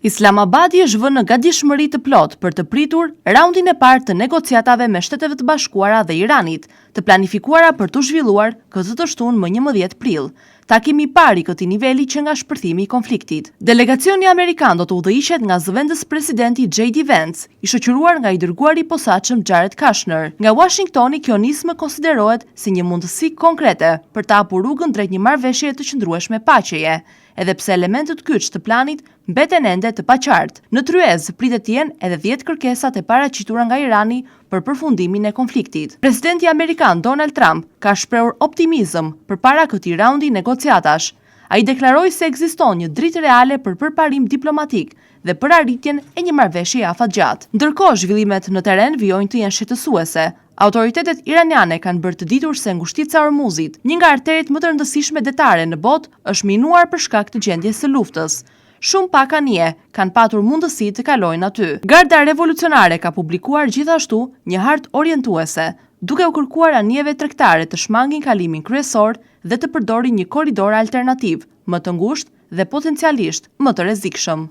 Islamabadi është vënë në gatishmëri të plotë për të pritur raundin e parë të negociatave me Shtetet e Bashkuara dhe Iranit, të planifikuara për të zhvilluar këtë të shtunë më 11 prill, takimi i parë i këtij niveli që nga shpërthimi i konfliktit. Delegacioni amerikan do të udhëhiqet nga zëvendës presidenti J.D. Vance, i shoqëruar nga i dërguari i posaçëm Jared Kushner. Nga Washingtoni kjo nismë konsiderohet si një mundësi konkrete për të hapur rrugën drejt një marrëveshjeje të qëndrueshme paqeje, edhe pse elementet kyç të planit mbeten ende të paqartë. Në tryezë pritet të jenë edhe 10 kërkesat e paraqitura nga Irani për përfundimin e konfliktit. Presidenti amerikan Donald Trump ka shprehur optimizëm përpara këtij raundi negociatash. Ai deklaroi se ekziston një dritë reale për përparim diplomatik dhe për arritjen e një marrëveshjeje afatgjatë. Ndërkohë, zhvillimet në terren vijojnë të jenë shqetësuese. Autoritetet iraniane kanë bërë të ditur se ngushtica e Hormuzit, një nga arteret më të rëndësishme detare në botë, është minuar për shkak të gjendjes së luftës. Shumë pak anije kanë patur mundësi të kalojnë aty. Garda revolucionare ka publikuar gjithashtu një hartë orientuese, duke u kërkuar anijeve tregtare të shmangin kalimin kryesor dhe të përdorin një korridor alternativ, më të ngushtë dhe potencialisht më të rrezikshëm.